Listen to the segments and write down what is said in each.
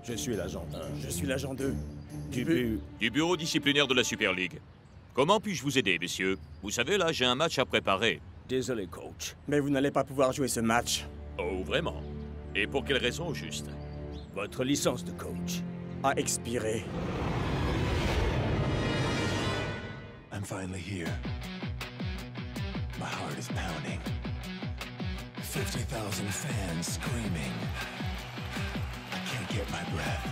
Je suis l'agent 1. Je suis l'agent 2. Du bureau disciplinaire de la Super League. Comment puis-je vous aider, messieurs? Vous savez, là, j'ai un match à préparer. Désolé, coach. Mais vous n'allez pas pouvoir jouer ce match. Oh, vraiment? Et pour quelle raison, au juste? Votre licence de coach A expiré. I'm finally here. My heart is pounding. 50,000 fans screaming. I can't get my breath.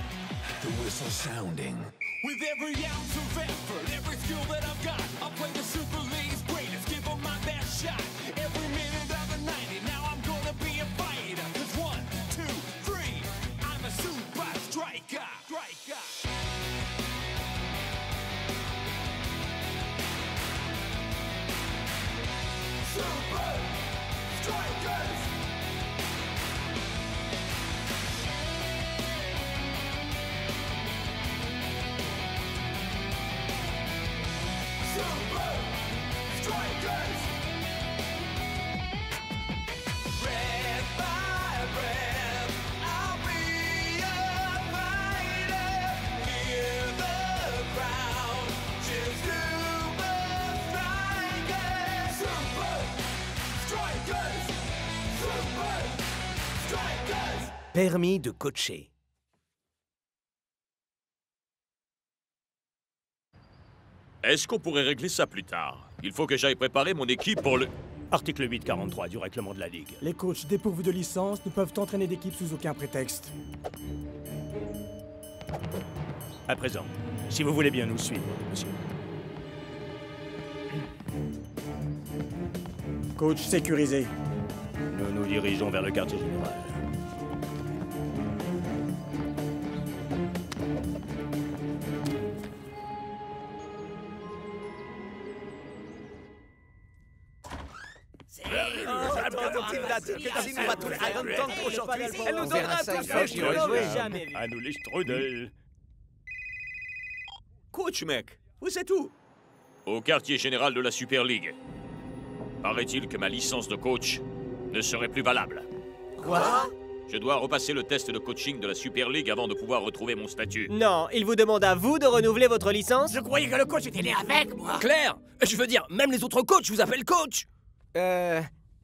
The whistle sounding. With every ounce of effort, every skill that I've got, I'll play the Super League's greatest, give them my best shot. Every minute of the 90, now I'm gonna be a fighter. 'Cause 1, 2, 3, I'm a super striker. Super Strikers! Super Strikers! Breath by breath, I'll be a fighter. Hear the crowd cheer Super Strikers! Super Strikers! Super Strikers! Permis de coacher. Est-ce qu'on pourrait régler ça plus tard? Il faut que j'aille préparer mon équipe pour le... Article 843 du règlement de la Ligue. Les coachs dépourvus de licence ne peuvent entraîner d'équipe sous aucun prétexte. À présent, si vous voulez bien nous suivre, monsieur. Coach sécurisé. Nous nous dirigeons vers le quartier général. Elle nous donnera tout À nous les strudels. Coach, mec, vous êtes où? Au quartier général de la Super League. Paraît-il que ma licence de coach ne serait plus valable. Quoi? Je dois repasser le test de coaching de la Super League avant de pouvoir retrouver mon statut. Non, il vous demande à vous de renouveler votre licence? Je croyais que le coach était né avec, moi. Claire, je veux dire, même les autres coachs vous appellent coach.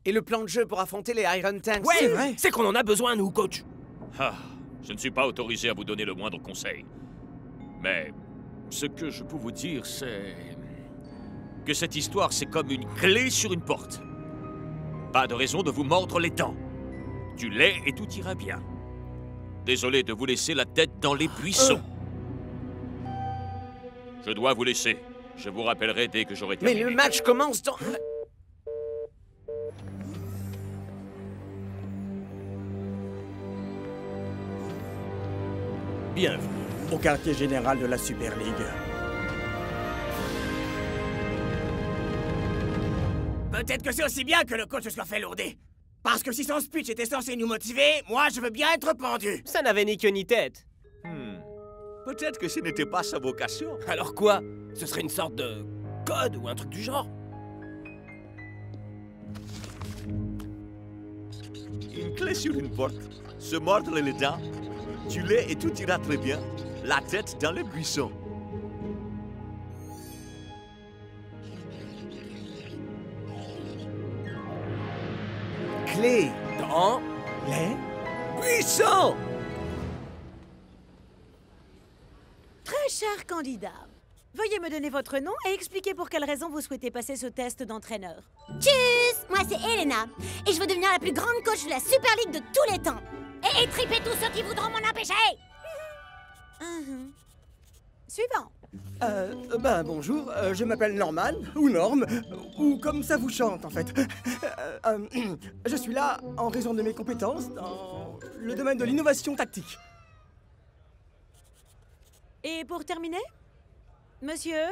Et le plan de jeu pour affronter les Iron Tanks? Ouais, c'est qu'on en a besoin, nous, coach. Ah, je ne suis pas autorisé à vous donner le moindre conseil. Mais ce que je peux vous dire, c'est que cette histoire, c'est comme une clé sur une porte. Pas de raison de vous mordre les dents. Du lait et tout ira bien. Désolé de vous laisser la tête dans les buissons. Je dois vous laisser. Je vous rappellerai dès que j'aurai Mais terminé. le match commence dans... Bienvenue. Au quartier général de la Super League. Peut-être que c'est aussi bien que le coach se soit fait lourder. Parce que si son speech était censé nous motiver, moi je veux bien être pendu. Ça n'avait ni queue ni tête. Peut-être que ce n'était pas sa vocation. Alors quoi? Ce serait une sorte de code ou un truc du genre? Une clé sur une porte, se mordre les dents, du lait et tout ira très bien. La tête dans les buissons. Clé Dans les buissons! Très cher candidat, veuillez me donner votre nom et expliquer pour quelle raison vous souhaitez passer ce test d'entraîneur. Tchuss! Moi c'est Elena et je veux devenir la plus grande coach de la Super League de tous les temps. Et étriper tous ceux qui voudront m'en empêcher. Suivant. Bonjour, je m'appelle Norman, ou Norm, ou comme ça vous chante en fait. Je suis là en raison de mes compétences dans le domaine de l'innovation tactique. Et pour terminer, monsieur?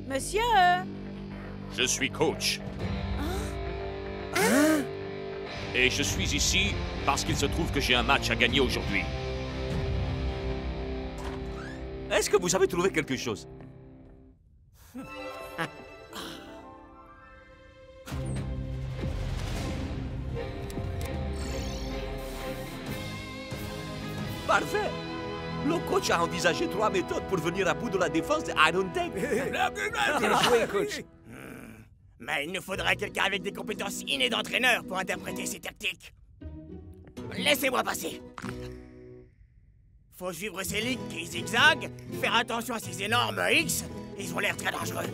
Monsieur? Je suis coach. Et je suis ici parce qu'il se trouve que j'ai un match à gagner aujourd'hui. Est-ce que vous avez trouvé quelque chose? Parfait! Le coach a envisagé 3 méthodes pour venir à bout de la défense de Iron Tank. Bien joué, coach. Mais il nous faudrait quelqu'un avec des compétences innées d'entraîneur pour interpréter ces tactiques. Laissez-moi passer. Faut suivre ces lignes qui zigzaguent, faire attention à ces énormes X. Ils ont l'air très dangereux.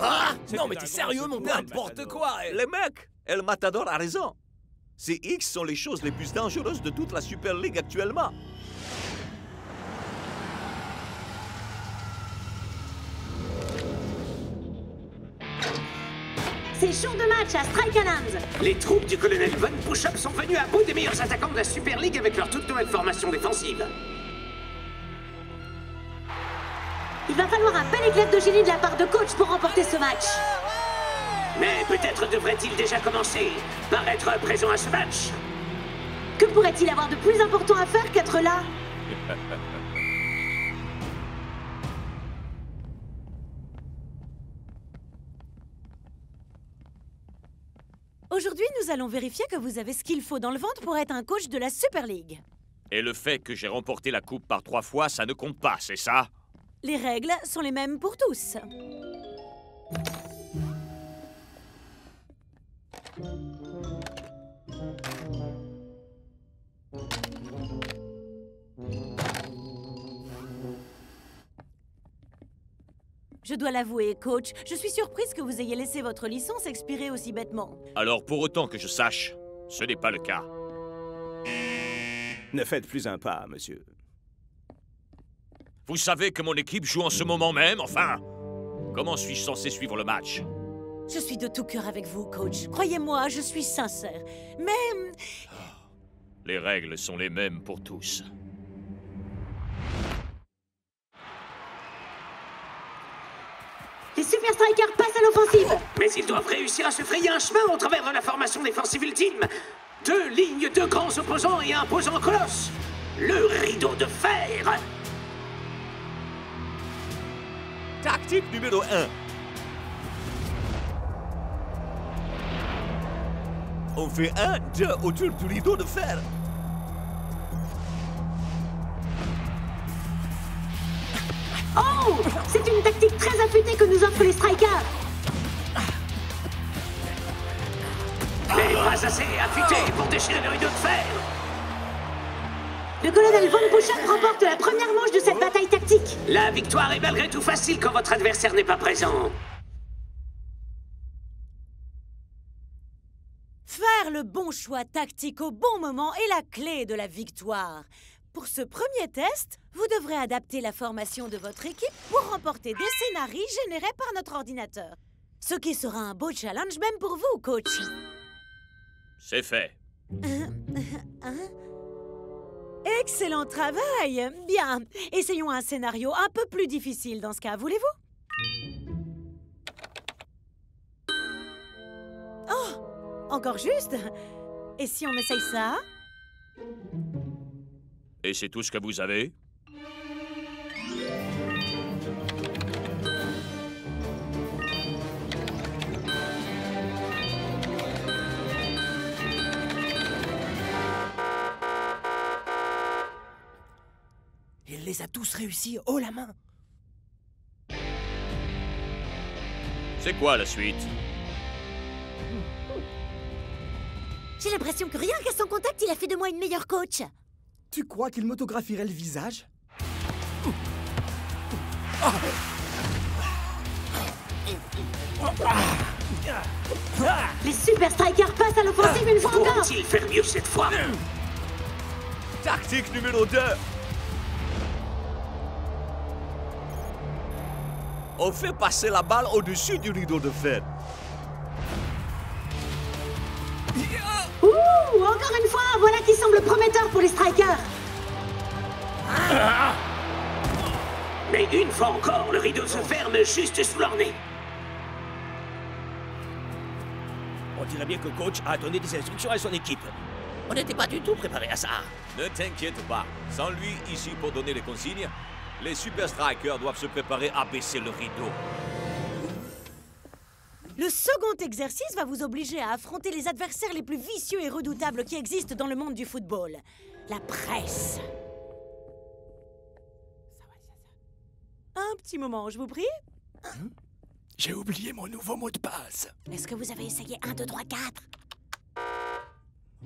Ah! Non, mais t'es sérieux, mon pote? N'importe quoi. Les mecs, El Matador a raison. Ces X sont les choses les plus dangereuses de toute la Super League actuellement. C'est jour de match à Strike Lands. Les troupes du colonel Von Push-Up sont venues à bout des meilleurs attaquants de la Super League avec leur toute nouvelle formation défensive. Il va falloir un bel éclair de génie de la part de coach pour remporter ce match. Mais peut-être devrait-il déjà commencer par être présent à ce match. Que pourrait-il avoir de plus important à faire qu'être là? Aujourd'hui, nous allons vérifier que vous avez ce qu'il faut dans le ventre pour être un coach de la Super League. Et le fait que j'ai remporté la coupe par 3 fois, ça ne compte pas, c'est ça? Les règles sont les mêmes pour tous. Je dois l'avouer, coach, je suis surprise que vous ayez laissé votre licence expirer aussi bêtement. Alors, pour autant que je sache, ce n'est pas le cas. Ne faites plus un pas, monsieur. Vous savez que mon équipe joue en ce moment même, enfin? Comment suis-je censé suivre le match? Je suis de tout cœur avec vous, coach. Croyez-moi, je suis sincère. Mais... Les règles sont les mêmes pour tous. Les Super Strikers passent à l'offensive. Mais ils doivent réussir à se frayer un chemin au travers de la formation défensive ultime. 2 lignes, 2 grands opposants et un posant colosse. Le rideau de fer. Tactique numéro 1. On fait 1, 2 autour du rideau de fer. Oh! C'est une tactique très affûtée que nous offrent les Strikers. Mais pas assez affûté pour déchirer le rideau de fer. Le colonel Von Push-Up remporte la première manche de cette bataille tactique. La victoire est malgré tout facile quand votre adversaire n'est pas présent. Faire le bon choix tactique au bon moment est la clé de la victoire. Pour ce premier test, vous devrez adapter la formation de votre équipe pour remporter des scénarios générés par notre ordinateur. Ce qui sera un beau challenge même pour vous, coach. C'est fait. Excellent travail. Bien, essayons un scénario un peu plus difficile dans ce cas, voulez-vous? Oh, encore juste. Et si on essaye ça? Et c'est tout ce que vous avez? Il les a tous réussis haut la main. C'est quoi la suite? J'ai l'impression que rien qu'à son contact, il a fait de moi une meilleure coach. Tu crois qu'il m'autographierait le visage? Les Super Strikers passent à l'offensive une fois encore. Pourront-ils faire mieux cette fois? Tactique numéro 2. On fait passer la balle au-dessus du rideau de fer. Ouh, encore une fois, voilà qui semble prometteur pour les Strikers. Mais une fois encore, le rideau se ferme juste sous leur nez. On dirait bien que le coach a donné des instructions à son équipe. On n'était pas du tout préparé à ça. Ne t'inquiète pas. Sans lui ici pour donner les consignes, les Super Strikers doivent se préparer à baisser le rideau. Le second exercice va vous obliger à affronter les adversaires les plus vicieux et redoutables qui existent dans le monde du football. La presse. Un petit moment, je vous prie. J'ai oublié mon nouveau mot de passe. Est-ce que vous avez essayé 1, 2, 3, 4?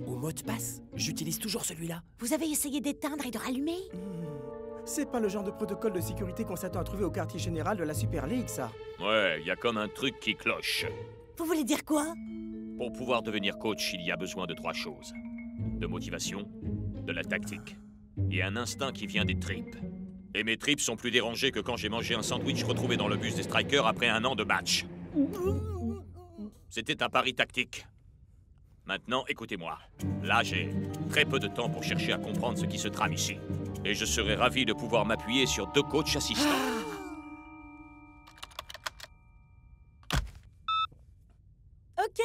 Au mot de passe, j'utilise toujours celui-là. Vous avez essayé d'éteindre et de rallumer? C'est pas le genre de protocole de sécurité qu'on s'attend à trouver au quartier général de la Super League, ça. Ouais, il y a comme un truc qui cloche. Vous voulez dire quoi? Pour pouvoir devenir coach, il y a besoin de 3 choses. De motivation, de la tactique, et un instinct qui vient des tripes. Et mes tripes sont plus dérangées que quand j'ai mangé un sandwich retrouvé dans le bus des Strikers après 1 an de match. C'était un pari tactique. Maintenant, écoutez-moi. Là, j'ai très peu de temps pour chercher à comprendre ce qui se trame ici. Et je serais ravi de pouvoir m'appuyer sur 2 coachs assistants. Ok,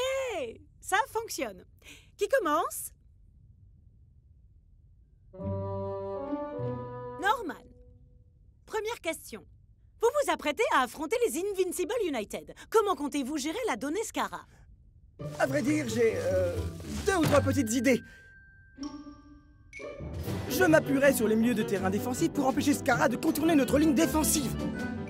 ça fonctionne. Qui commence? Norman. Première question. Vous vous apprêtez à affronter les Invincible United. Comment comptez-vous gérer la donnée Scara? À vrai dire, j'ai 2 ou 3 petites idées. Je m'appuierai sur les milieux de terrain défensifs pour empêcher Scara de contourner notre ligne défensive.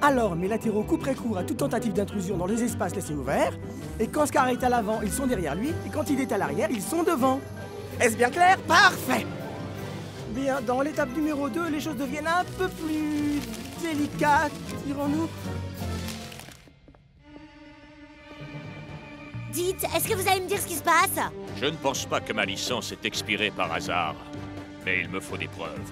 Alors, mes latéraux couperaient court à toute tentative d'intrusion dans les espaces laissés ouverts. Et quand Scara est à l'avant, ils sont derrière lui. Et quand il est à l'arrière, ils sont devant. Est-ce bien clair? Parfait! Bien, dans l'étape numéro 2, les choses deviennent un peu plus délicates, dirons-nous. Dites, est-ce que vous allez me dire ce qui se passe? Je ne pense pas que ma licence est expirée par hasard. Mais il me faut des preuves.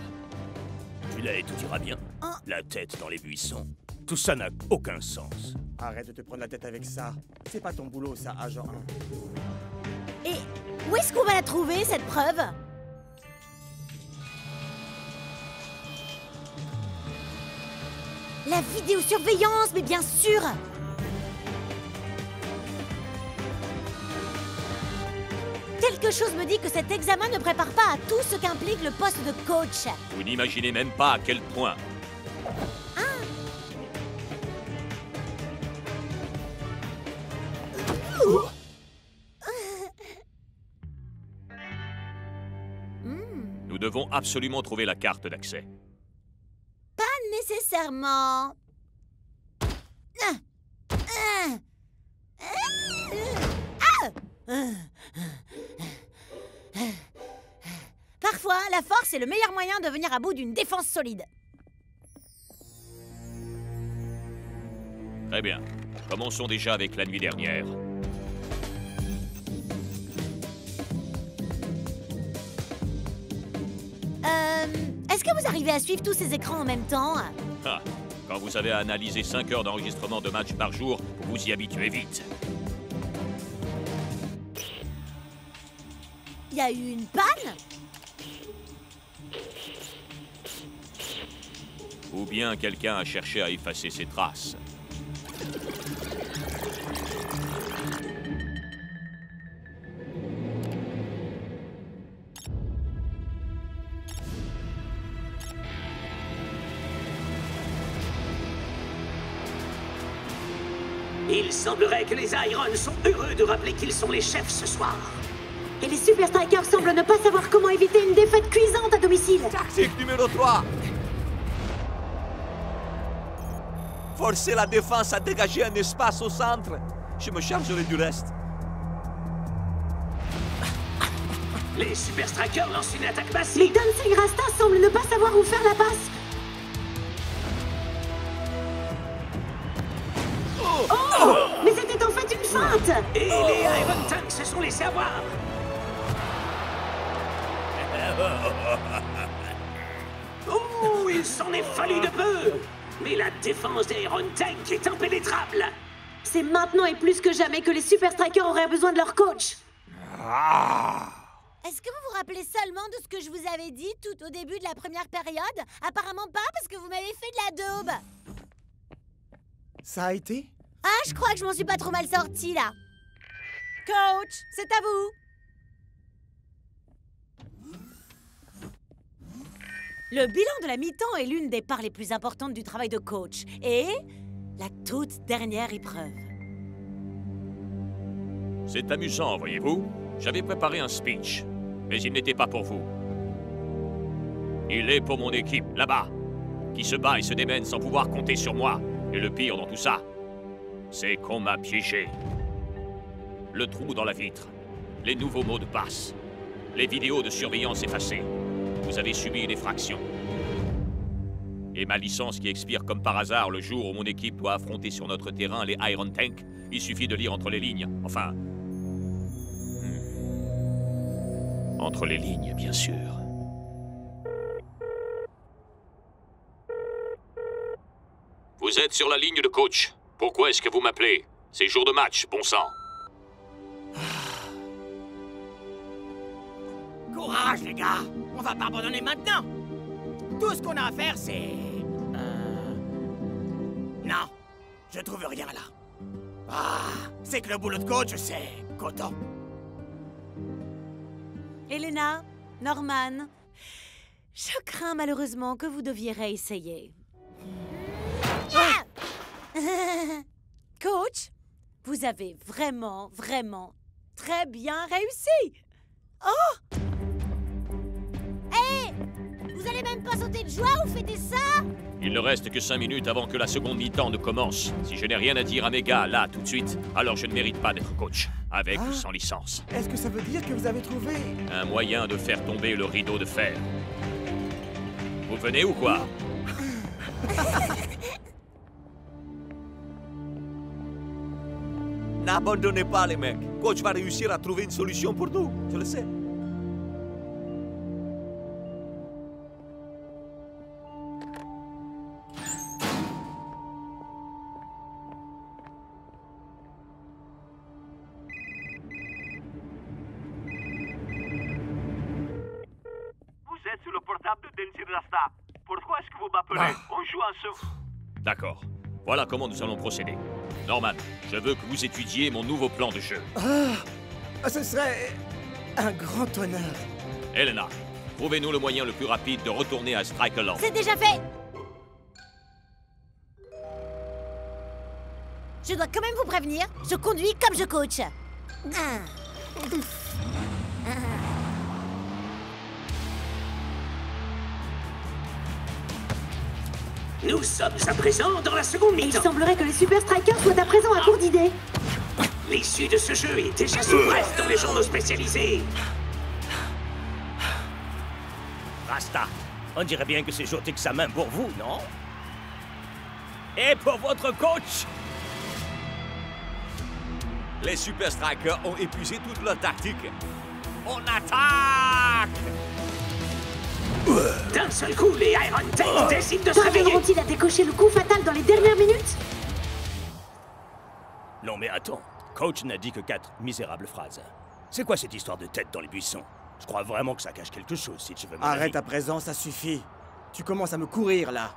Tu l'as et tout ira bien. La tête dans les buissons. Tout ça n'a aucun sens. Arrête de te prendre la tête avec ça. C'est pas ton boulot, ça, agent 1. Et où est-ce qu'on va la trouver, cette preuve? La vidéosurveillance, mais bien sûr! Quelque chose me dit que cet examen ne prépare pas à tout ce qu'implique le poste de coach. Vous n'imaginez même pas à quel point. Nous devons absolument trouver la carte d'accès. Pas nécessairement. Parfois, la force est le meilleur moyen de venir à bout d'une défense solide. Très bien. Commençons déjà avec la nuit dernière. Est-ce que vous arrivez à suivre tous ces écrans en même temps? Ah, quand vous avez analysé 5 heures d'enregistrement de matchs par jour, vous vous y habituez vite. Il y a eu une panne? Ou bien quelqu'un a cherché à effacer ses traces. Il semblerait que les Irons sont heureux de rappeler qu'ils sont les chefs ce soir. Et les Super Strikers semblent ne pas savoir comment éviter une défaite cuisante à domicile. Tactique numéro 3. Forcer la défense à dégager un espace au centre. Je me chargerai du reste. Les Super Strikers lancent une attaque Les massive. Dancing Rasta semblent ne pas savoir où faire la passe. Oh! Mais c'était en fait une feinte! Et les Iron Tanks se sont laissés avoir. Oh, il s'en est fallu de peu. Mais la défense des Iron Tanks est impénétrable. C'est maintenant et plus que jamais que les Super Strikers auraient besoin de leur coach. Est-ce que vous vous rappelez seulement de ce que je vous avais dit tout au début de la première période? Apparemment pas, parce que vous m'avez fait de la daube. Ça a été? Ah, je crois que je m'en suis pas trop mal sortie, là. Coach, c'est à vous. Le bilan de la mi-temps est l'une des parts les plus importantes du travail de coach. Et la toute dernière épreuve. C'est amusant, voyez-vous. J'avais préparé un speech, mais il n'était pas pour vous. Il est pour mon équipe, là-bas. qui se bat et se démène sans pouvoir compter sur moi. Et le pire dans tout ça, c'est qu'on m'a piégé. Le trou dans la vitre, les nouveaux mots de passe, les vidéos de surveillance effacées. Vous avez subi une effraction. Et ma licence qui expire comme par hasard le jour où mon équipe doit affronter sur notre terrain les Iron Tank, il suffit de lire entre les lignes. Enfin... entre les lignes, bien sûr. Vous êtes sur la ligne de coach. Pourquoi est-ce que vous m'appelez? C'est jour de match, bon sang. Courage, les gars! On va pas abandonner maintenant! Tout ce qu'on a à faire, c'est... Non, je trouve rien là. Ah, c'est que le boulot de coach, c'est coton. Elena, Norman, je crains malheureusement que vous deviez réessayer. Coach, vous avez vraiment très bien réussi. Oh! Hé! Vous allez même pas sauter de joie ou fêter ça? Il ne reste que 5 minutes avant que la seconde mi-temps ne commence. Si je n'ai rien à dire à mes gars, là, tout de suite, alors je ne mérite pas d'être coach. Avec ou sans licence. Est-ce que ça veut dire que vous avez trouvé... un moyen de faire tomber le rideau de fer. Vous venez ou quoi? N'abandonnez pas les mecs. Coach va réussir à trouver une solution pour nous, je le sais. Vous êtes sur le portable de Denzil Rasta. Pourquoi est-ce que vous m'appelez? On joue ensemble. D'accord. Voilà comment nous allons procéder. Norman, je veux que vous étudiez mon nouveau plan de jeu. Ah, ce serait un grand honneur. Elena, trouvez-nous le moyen le plus rapide de retourner à Strikerland. C'est déjà fait! Je dois quand même vous prévenir, je conduis comme je coach. Nous sommes à présent dans la seconde mi-temps. Il semblerait que les Super Strikers soient à présent à court d'idées. L'issue de ce jeu est déjà sous presse dans les journaux spécialisés. Rasta, on dirait bien que c'est jour d'examen pour vous, non? Et pour votre coach? Les Super Strikers ont épuisé toute leur tactique. On attaque! D'un seul coup, les Iron Tank décident de se réveiller. Parviendront-ils à décocher le coup fatal dans les dernières minutes? Non mais attends, coach n'a dit que 4 misérables phrases. C'est quoi cette histoire de tête dans les buissons? Je crois vraiment que ça cache quelque chose, si tu veux mon Arrête avis. à présent, ça suffit. Tu commences à me courir, là.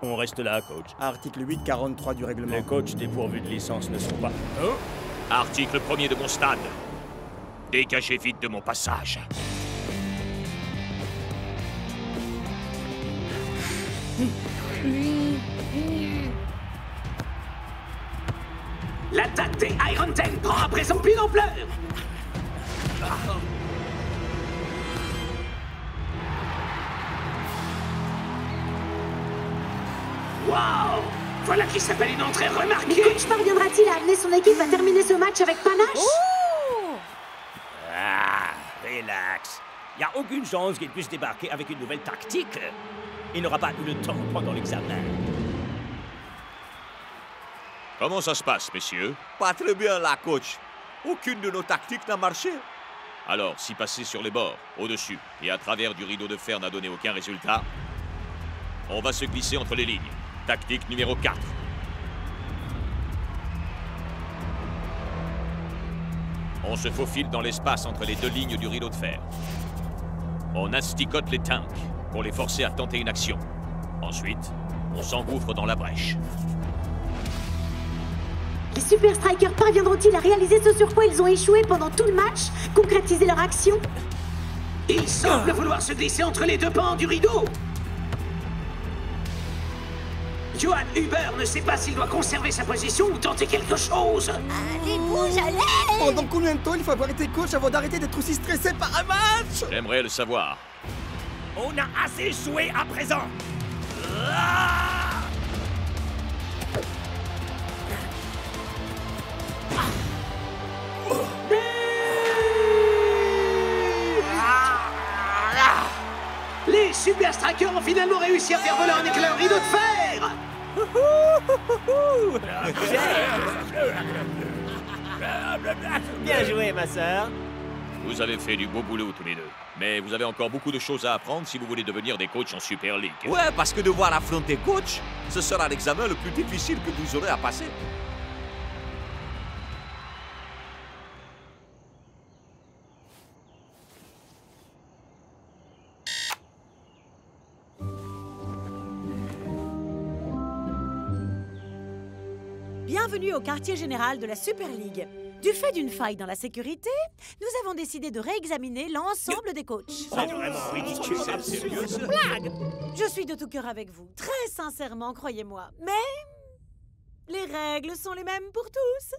On reste là, coach. Article 843 du règlement. Les coachs dépourvus de licence ne sont pas... Oh! Article 1er de mon stade. Dégagez vite de mon passage. L'attaque des Iron Tank prend à présent plus d'ampleur. Waouh! Voilà qui s'appelle une entrée remarquée. Mais coach parviendra-t-il à amener son équipe à terminer ce match avec panache? Ah, relax. Il n'y a aucune chance qu'il puisse débarquer avec une nouvelle tactique. Il n'aura pas eu le temps pendant l'examen. Comment ça se passe, messieurs? Pas très bien là, coach. Aucune de nos tactiques n'a marché. Alors, si passer sur les bords, au-dessus et à travers du rideau de fer n'a donné aucun résultat, on va se glisser entre les lignes. Tactique numéro 4. On se faufile dans l'espace entre les 2 lignes du rideau de fer. On asticote les tanks pour les forcer à tenter une action. Ensuite, on s'engouffre dans la brèche. Les Super Strikers parviendront-ils à réaliser ce sur quoi ils ont échoué pendant tout le match? Concrétiser leur action? Ils semblent vouloir se glisser entre les 2 pans du rideau. Johan Huber ne sait pas s'il doit conserver sa position ou tenter quelque chose. Allez, bouge, allez! Pendant combien de temps il faut avoir été coach avant d'arrêter d'être aussi stressé par un match? J'aimerais le savoir. On a assez joué à présent. Les Super Strikers ont finalement réussi à faire voler en éclats un rideau de fer. Bien joué, ma sœur. Vous avez fait du beau boulot tous les deux. Mais vous avez encore beaucoup de choses à apprendre si vous voulez devenir des coachs en Super League. Ouais, parce que devoir affronter coach, ce sera l'examen le plus difficile que vous aurez à passer. Bienvenue au quartier général de la Super League. Du fait d'une faille dans la sécurité, nous avons décidé de réexaminer l'ensemble des coachs. C'est vraiment ridicule. C'est sérieux, ça? Blague! Je suis de tout cœur avec vous, très sincèrement, croyez-moi. Mais les règles sont les mêmes pour tous.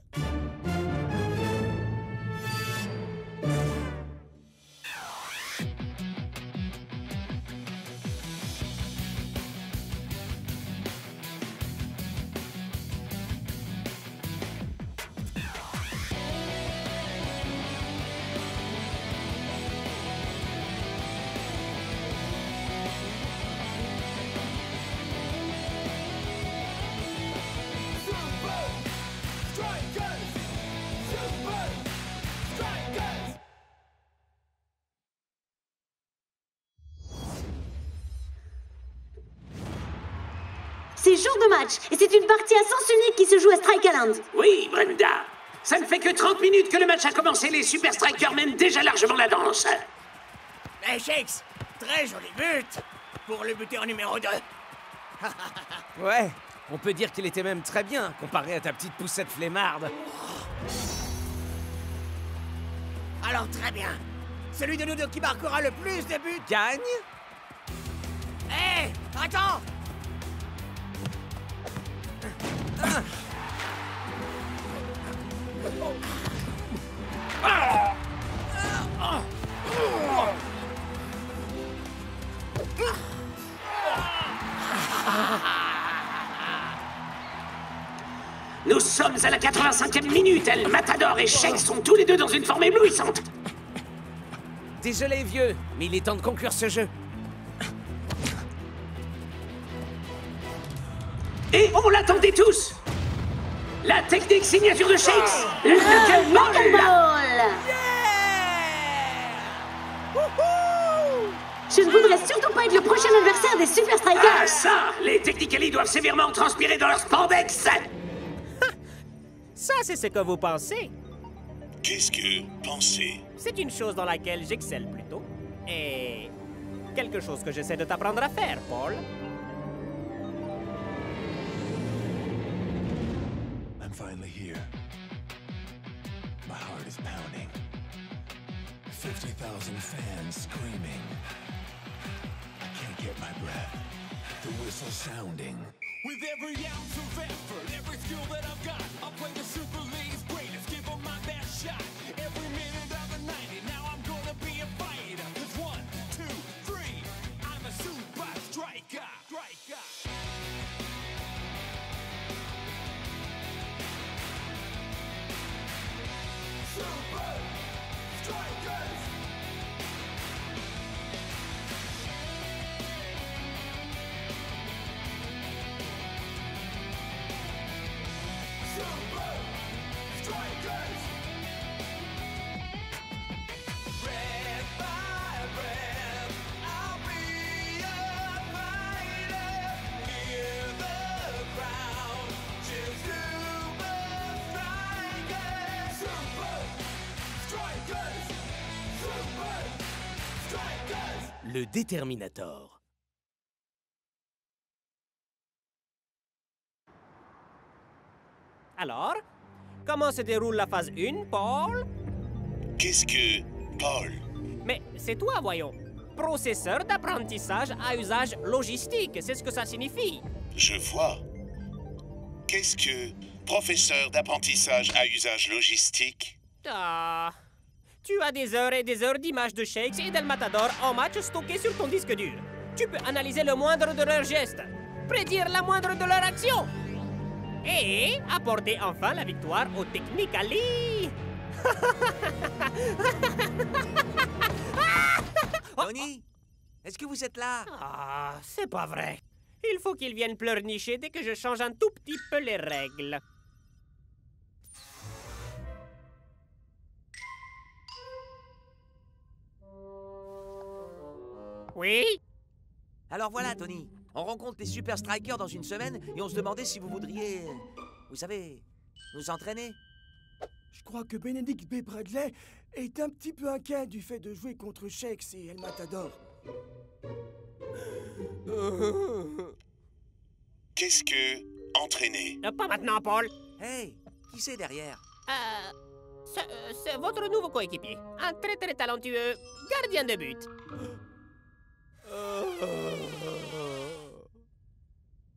C'est jour de match, et c'est une partie à sens unique qui se joue à Strike Island. Oui, Brenda. Ça ne fait que 30 minutes que le match a commencé. Les Super Strikers mènent déjà largement la danse. Hey, Shakes, très joli but pour le buteur numéro 2. Ouais, on peut dire qu'il était même très bien, comparé à ta petite poussette flemmarde. Alors très bien. Celui de nous deux qui marquera le plus de buts gagne. Hé, attends. Nous sommes à la 85e minute. El Matador et Shakes sont tous les deux dans une forme éblouissante. Désolé, vieux, mais il est temps de conclure ce jeu. Et on l'attendait tous. La technique signature de Shakes. Le knuckleball. Je ne voudrais surtout pas être le prochain adversaire des Super Strikers. Ah ça, les Technically doivent sévèrement transpirer dans leur spandex. Ça, c'est ce que vous pensez. Qu'est-ce que penser? C'est une chose dans laquelle j'excelle plutôt. Et quelque chose que j'essaie de t'apprendre à faire, Paul. I'm finally here. My heart is pounding. 50,000 fans screaming. I can't get my breath. The whistle sounding. With every ounce of effort, every skill that I've got, I'll play the Super League's greatest, give them my best shot. Every minute of the 90, now I'm gonna be a fighter. 'Cause 1, 2, 3, I'm a super striker. Super Strikers! Super Strikers! Red by red, I'll be a fighter. Hear the crowd cheer Super Strikers! Super Strikers! Super Strikers! Le Déterminator. Alors, comment se déroule la phase 1, Paul? Qu'est-ce que Paul? Mais c'est toi, voyons. Processeur d'apprentissage à usage logistique, c'est ce que ça signifie. Je vois. Qu'est-ce que professeur d'apprentissage à usage logistique? Ah, Tu as des heures et des heures d'images de Shakes et d'El Matador en match stockés sur ton disque dur. Tu peux analyser le moindre de leurs gestes, prédire la moindre de leurs actions et apporter enfin la victoire au Technically. Tony, est-ce que vous êtes là? Ah, c'est pas vrai. Il faut qu'ils viennent pleurnicher dès que je change un tout petit peu les règles. Oui? Alors voilà, Tony. On rencontre les Super Strikers dans une semaine et on se demandait si vous voudriez, vous savez, nous entraîner. Je crois que Benedict B. Bradley est un petit peu inquiet du fait de jouer contre Shakes et El Matador. Qu'est-ce que entraîner? Pas maintenant, Paul. Hey, qui c'est derrière? C'est votre nouveau coéquipier. Un très très talentueux gardien de but.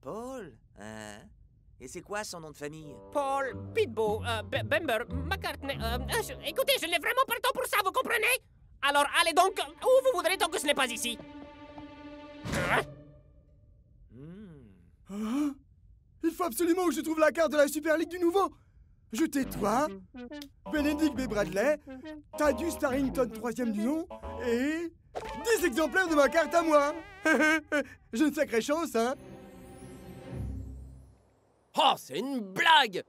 Paul? Hein? Et c'est quoi son nom de famille? Paul, Pitbull, Bember, McCartney... écoutez, je n'ai vraiment pas le temps pour ça, vous comprenez? Alors allez donc où vous voudrez tant que ce n'est pas ici. Hein? Il faut absolument que je trouve la carte de la Super League du nouveau. Je tais-toi, Benedict B. Bradley, Thaddeus Tarrington 3e du nom, et 10 exemplaires de ma carte à moi. J'ai une sacrée chance, hein? Oh, c'est une blague!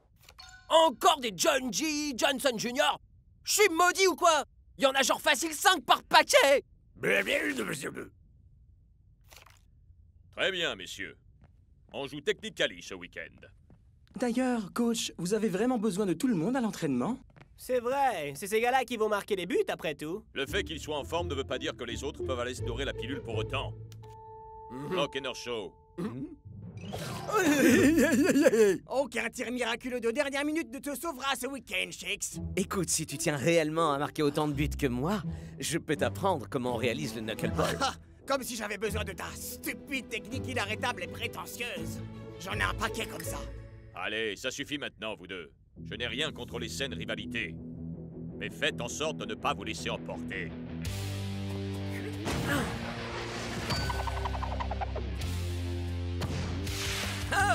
Encore des John G. Johnson Jr. Je suis maudit ou quoi? Il y en a genre facile 5 par paquet! Très bien, messieurs. On joue Technically ce week-end. D'ailleurs, coach, vous avez vraiment besoin de tout le monde à l'entraînement? C'est vrai, c'est ces gars-là qui vont marquer les buts après tout. Le fait qu'ils soient en forme ne veut pas dire que les autres peuvent aller se dorer la pilule pour autant. Block and show. Aucun tir miraculeux de dernière minute ne te sauvera ce week-end, Shakes. Écoute, si tu tiens réellement à marquer autant de buts que moi, je peux t'apprendre comment on réalise le knuckleball. Comme si j'avais besoin de ta stupide technique inarrêtable et prétentieuse. J'en ai un paquet comme ça. Allez, ça suffit maintenant, vous deux. Je n'ai rien contre les saines rivalités. Mais faites en sorte de ne pas vous laisser emporter. Hein?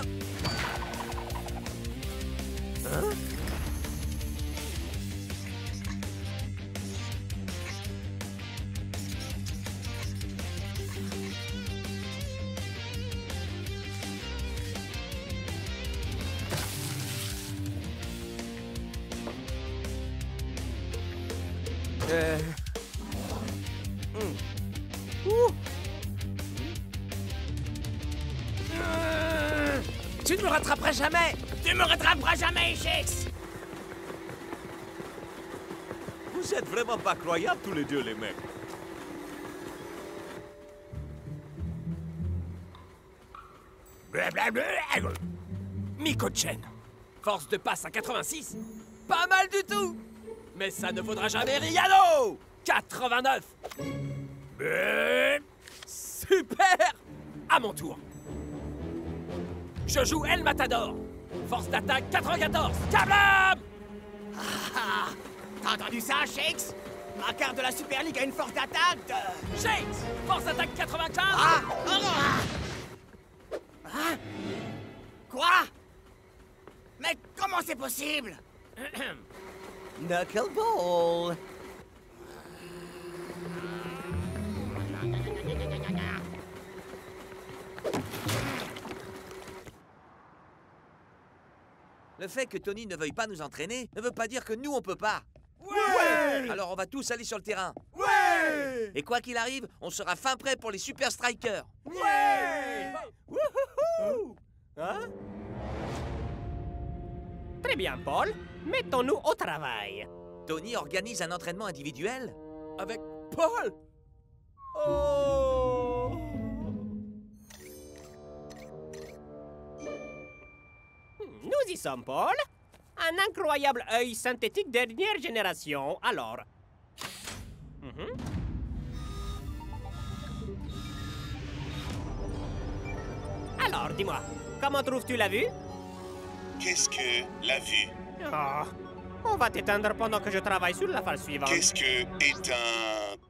Tu ne me rattraperas jamais! Tu me rattraperas jamais, Shakes! Vous êtes vraiment pas croyables tous les deux, les mecs. Miko-chen, force de passe à 86, pas mal du tout! Mais ça ne vaudra jamais Riano! 89! Super! À mon tour. Je joue El Matador. Force d'attaque 94. Kablam! T'as entendu ça, Shakes? Ma carte de la Super League a une force d'attaque de... Shakes! Force d'attaque 95. Quoi? Mais comment c'est possible? Knuckleball. Le fait que Tony ne veuille pas nous entraîner ne veut pas dire que nous, on peut pas. Ouais! Alors on va tous aller sur le terrain. Ouais! Et quoi qu'il arrive, on sera fin prêt pour les Super Strikers. Ouais! Wouhou! Hein? Très bien, Paul. Mettons-nous au travail. Tony organise un entraînement individuel Avec Paul? Oh! Nous y sommes, Paul. Un incroyable œil synthétique dernière génération. Alors... Alors, dis-moi, comment trouves-tu la vue? Qu'est-ce que la vue? Oh, On va t'éteindre pendant que je travaille sur la phase suivante. Qu'est-ce que éteindre?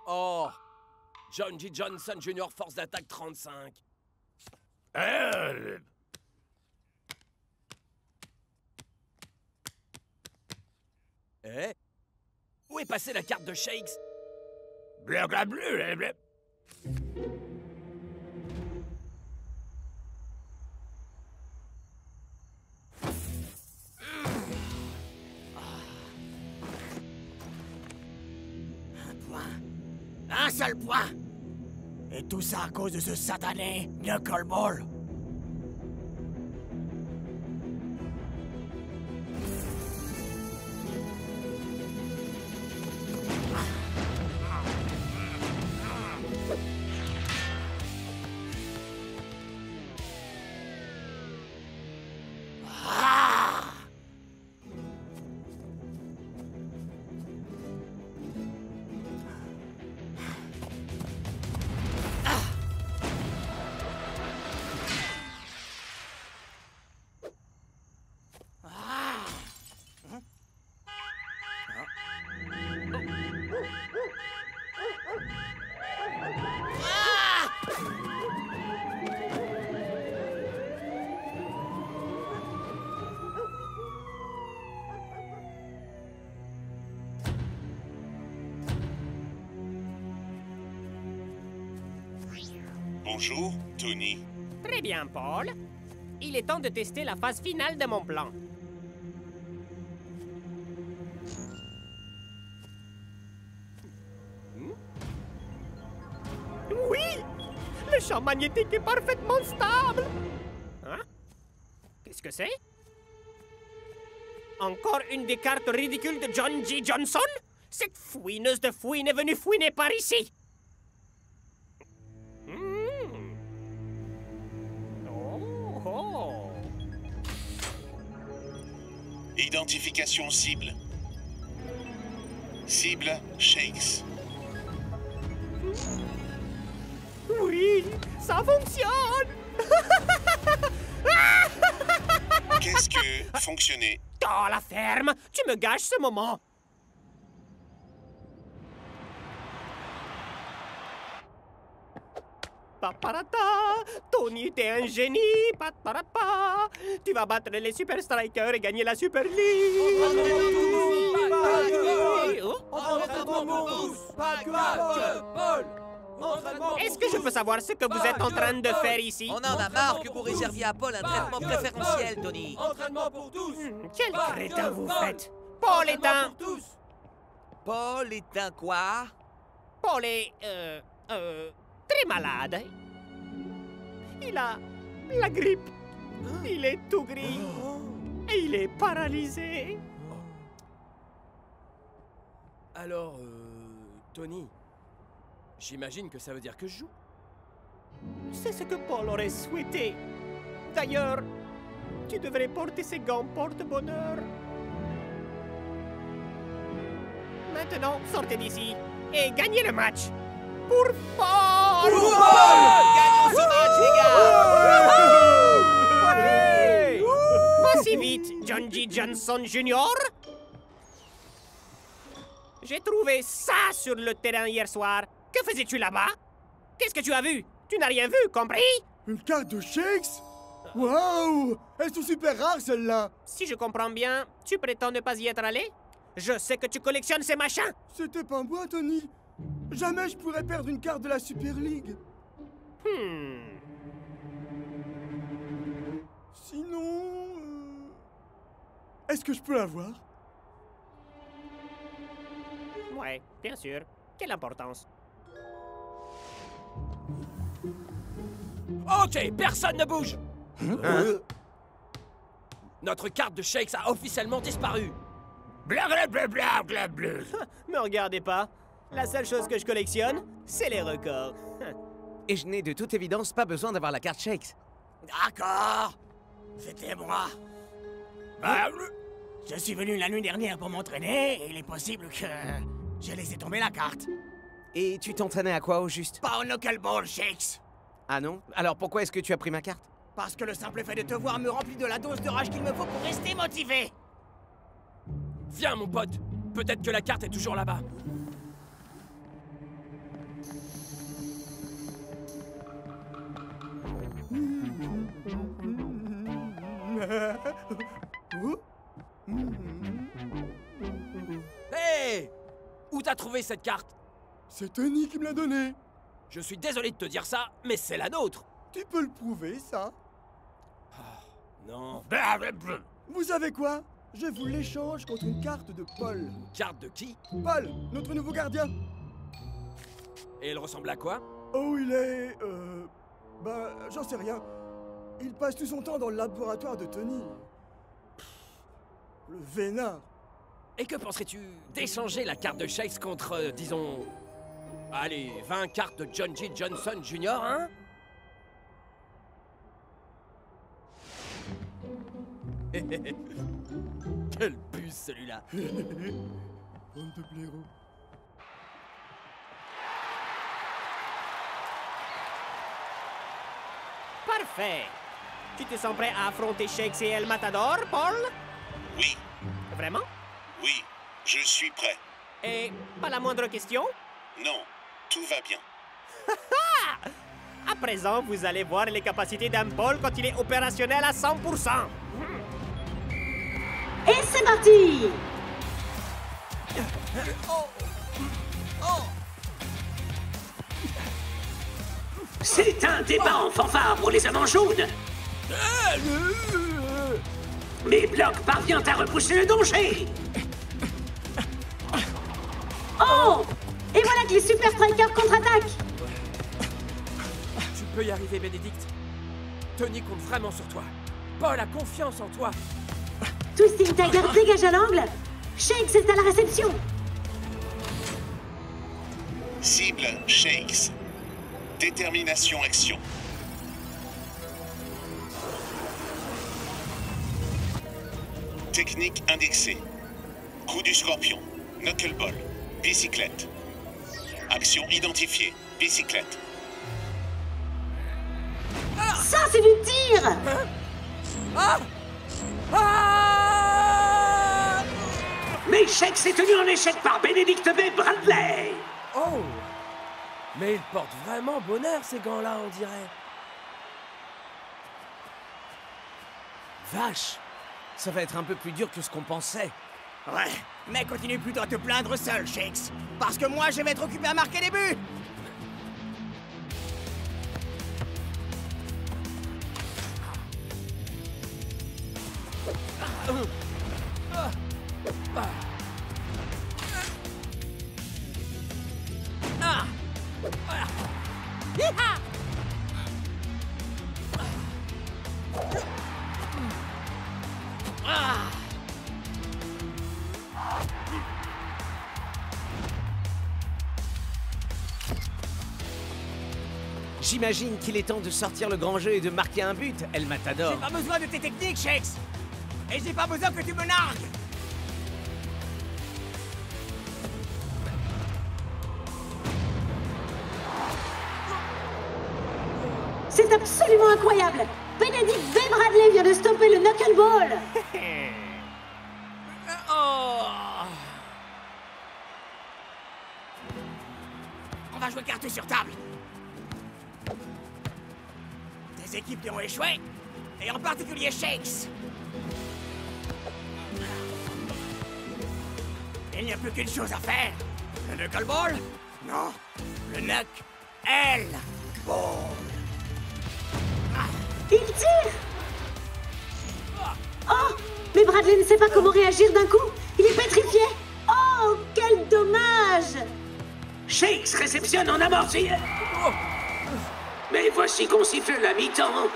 Oh, John G. Johnson Jr. force d'attaque 35. Eh? Où est passée la carte de Shakes? Blablabla. Un seul point. Et tout ça à cause de ce satané Knuckleball. Bonjour, Tony. Très bien, Paul. Il est temps de tester la phase finale de mon plan. Oui! Le champ magnétique est parfaitement stable! Hein? Qu'est-ce que c'est? Encore une des cartes ridicules de John G. Johnson? Cette fouineuse de fouine est venue fouiner par ici! Identification cible. Cible Shakes. Oui, ça fonctionne! Qu'est-ce que fonctionner? Oh, la ferme! Tu me gâches ce moment! Paparata! Tony, t'es un génie! Paparapa! Tu vas battre les Super Strikers et gagner la Super League! Est-ce que je peux savoir ce que vous êtes en train de faire ici? On en a marre que vous réserviez à Paul un traitement préférentiel, Tony. Entraînement pour tous! Quel crétin vous faites? Paul est un... Paul est un quoi? Paul est... très malade. Il a la grippe. Il est tout gris. Et il est paralysé. Alors, Tony, j'imagine que ça veut dire que je joue. C'est ce que Paul aurait souhaité. D'ailleurs, tu devrais porter ces gants porte-bonheur. Maintenant, sortez d'ici et gagnez le match. Pour Paul! Pour Paul! Gagnons ce match, les gars! Pas si vite, John G. Johnson Jr. J'ai trouvé ça sur le terrain hier soir. Que faisais-tu là-bas? Qu'est-ce que tu as vu? Tu n'as rien vu, compris? Une carte de Shakes? Waouh! Elles sont super rares, celles-là! Si je comprends bien, tu prétends ne pas y être allé? Je sais que tu collectionnes ces machins! C'était pas moi, Tony! Jamais je pourrais perdre une carte de la Super League! Sinon... Est-ce que je peux l'avoir? Ouais, bien sûr. Quelle importance? Ok, personne ne bouge! Notre carte de Shakes a officiellement disparu. Blablabla. Me regardez pas. La seule chose que je collectionne, c'est les records. Et je n'ai de toute évidence pas besoin d'avoir la carte Shakes. D'accord. C'était moi. Je suis venu la nuit dernière pour m'entraîner et il est possible que je laissé tomber la carte. Et tu t'entraînais à quoi au juste? Pas au knuckleball, Shakes. Ah non? Alors pourquoi est-ce que tu as pris ma carte? Parce que le simple fait de te voir me remplit de la dose de rage qu'il me faut pour rester motivé. Viens, mon pote. Peut-être que la carte est toujours là-bas. Hé! Où t'as trouvé cette carte? C'est Tony qui me l'a donnée. Je suis désolé de te dire ça, mais c'est la nôtre. Tu peux le prouver, ça? Non. Vous savez quoi? Je vous l'échange contre une carte de Paul. Une carte de qui? Paul, notre nouveau gardien. Et elle ressemble à quoi? Oh, il est... Bah, j'en sais rien. Il passe tout son temps dans le laboratoire de Tony. Le vénard. Et que penserais-tu d'échanger la carte de Shakes contre, disons... Allez, 20 cartes de John G. Johnson Jr., hein? Quel bus, celui-là. Bande de blaireaux. Parfait. Tu te sens prêt à affronter Shakes et El Matador, Paul? Oui, Vraiment? oui, je suis prêt. Et pas la moindre question? Non, tout va bien. À présent, vous allez voir les capacités d'un Paul quand il est opérationnel à 100%. Et c'est parti! C'est un débat en fanfare pour les amants jaunes. Mais Block parvient à repousser le danger. Oh! Et voilà que les Super Strikers contre-attaquent! Tu peux y arriver, Bénédicte. Tony compte vraiment sur toi. Paul a confiance en toi. Twisting Tiger dégage à l'angle. Shakes est à la réception. Cible Shakes. Détermination action. Technique indexée. Coup du scorpion. Knuckleball. Bicyclette. Action identifiée. Bicyclette. Ça, c'est du tir! Mais Shakes est tenu en échec par Benedict B. Bradley. Oh! Mais ils portent vraiment bonheur, ces gants-là, on dirait. Vache! Ça va être un peu plus dur que ce qu'on pensait. Ouais, mais continue plutôt à te plaindre seul, Shakes. Parce que moi, je vais être occupé à marquer les buts. J'imagine qu'il est temps de sortir le grand jeu et de marquer un but, El Matador. J'ai pas besoin de tes techniques, Shakes. Et j'ai pas besoin que tu me nargues. C'est absolument incroyable! Benedict B. Bradley vient de stopper le knuckleball! On va jouer carte sur table. Des équipes qui ont échoué, et en particulier Shakes. Il n'y a plus qu'une chose à faire. Le knuckleball? Non, le knuck-L-ball. Il tire! Oh! Mais Bradley ne sait pas comment réagir d'un coup! Il est pétrifié! Oh! Quel dommage! Shakes réceptionne en amorti. Mais voici qu'on siffle la mi-temps.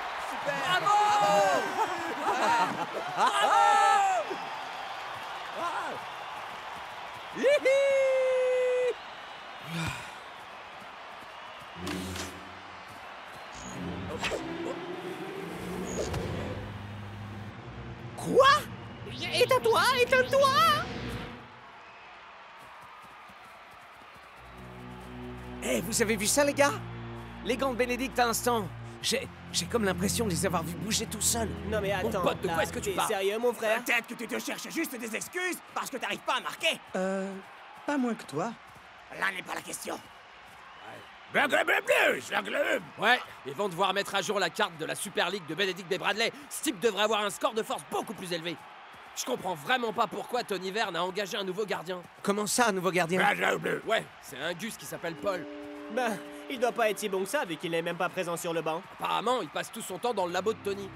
Quoi? Éteins-toi! Éteins-toi! vous avez vu ça, les gars? Les gants de Bénédicte à l'instant. J'ai comme l'impression de les avoir vus bouger tout seuls. Non mais attends, pote, de quoi est-ce que tu t'es parles? sérieux, mon frère? Peut-être que tu te cherches juste des excuses parce que t'arrives pas à marquer. Pas moins que toi. Là n'est pas la question. Ouais, ils vont devoir mettre à jour la carte de la Super League de Benedict B. Bradley. Ce type devrait avoir un score de force beaucoup plus élevé. Je comprends vraiment pas pourquoi Tony Verne a engagé un nouveau gardien. Comment ça, un nouveau gardien? Ouais, c'est un Gus qui s'appelle Paul. Ben, il doit pas être si bon que ça vu qu'il n'est même pas présent sur le banc. Apparemment, il passe tout son temps dans le labo de Tony.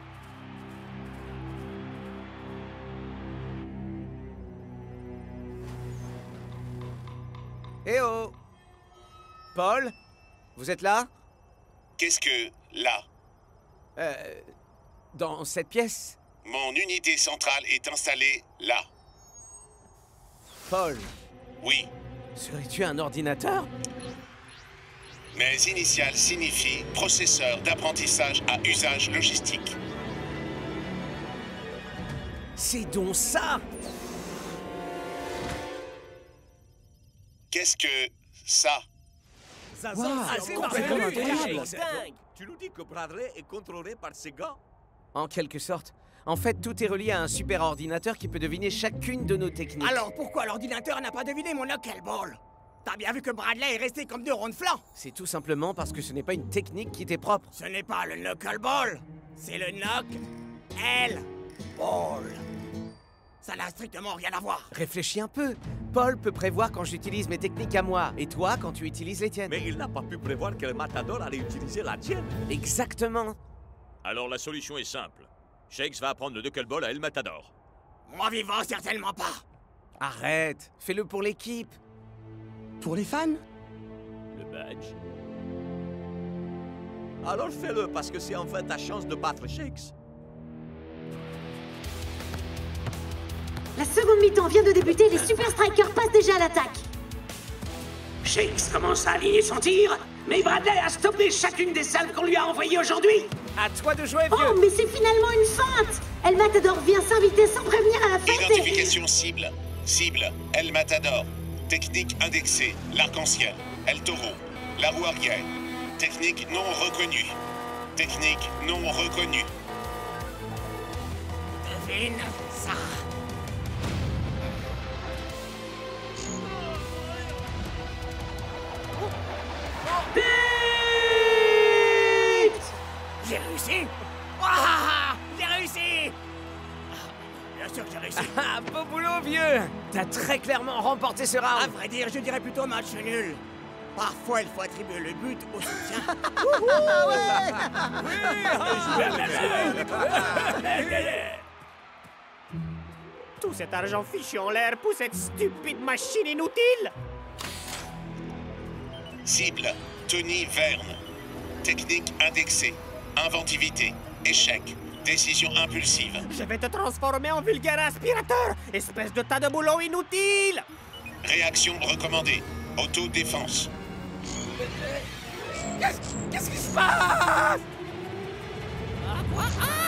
Eh oh! Paul? Vous êtes là? Qu'est-ce que là? Dans cette pièce? Mon unité centrale est installée là. Paul, Oui. serais-tu un ordinateur? Mes initiales signifient processeur d'apprentissage à usage logistique. C'est donc ça! Qu'est-ce que ça? Wow, c'est complètement incroyable. Dingue! Tu nous dis que Bradley est contrôlé par ces gars? En quelque sorte. En fait, tout est relié à un super ordinateur qui peut deviner chacune de nos techniques. Alors pourquoi l'ordinateur n'a pas deviné mon knuckleball? T'as bien vu que Bradley est resté comme deux ronds de flanc? C'est tout simplement parce que ce n'est pas une technique qui t'est propre. Ce n'est pas le knuckleball, c'est le knuck-L-ball. Ça n'a strictement rien à voir. Réfléchis un peu. Paul peut prévoir quand j'utilise mes techniques à moi, et toi quand tu utilises les tiennes. Mais il n'a pas pu prévoir que le Matador allait utiliser la tienne. Exactement. Alors la solution est simple. Shakes va apprendre le knuckleball à El Matador. Moi vivant, certainement pas. Arrête, fais-le pour l'équipe. Pour les fans? Le badge. Alors fais-le, parce que c'est enfin ta chance de battre Shakes. La seconde mi-temps vient de débuter, les Super Strikers passent déjà à l'attaque. Shakes commence à aligner son tir, mais Bradley a stoppé chacune des salves qu'on lui a envoyées aujourd'hui. À toi de jouer, vieux. Oh, mais c'est finalement une feinte! El Matador vient s'inviter sans prévenir à la fête et... Identification cible. Cible, El Matador. Technique indexée, l'arc-en-ciel. El Toro. La roue arrière. Technique non reconnue. Technique non reconnue. Devine ça. J'ai réussi! Waouh! J'ai réussi! Bien sûr que j'ai réussi! Ah, beau boulot, vieux! T'as très clairement remporté ce À round. vrai dire, je dirais plutôt match nul. Parfois, il faut attribuer le but au soutien. Tout cet argent fichu en l'air pour cette stupide machine inutile! Cible, Tony Verne. Technique indexée. Inventivité. Échec. Décision impulsive. Je vais te transformer en vulgaire aspirateur, espèce de tas de boulot inutile! Réaction recommandée. Autodéfense. Qu'est-ce qui se passe? Quoi? Ah!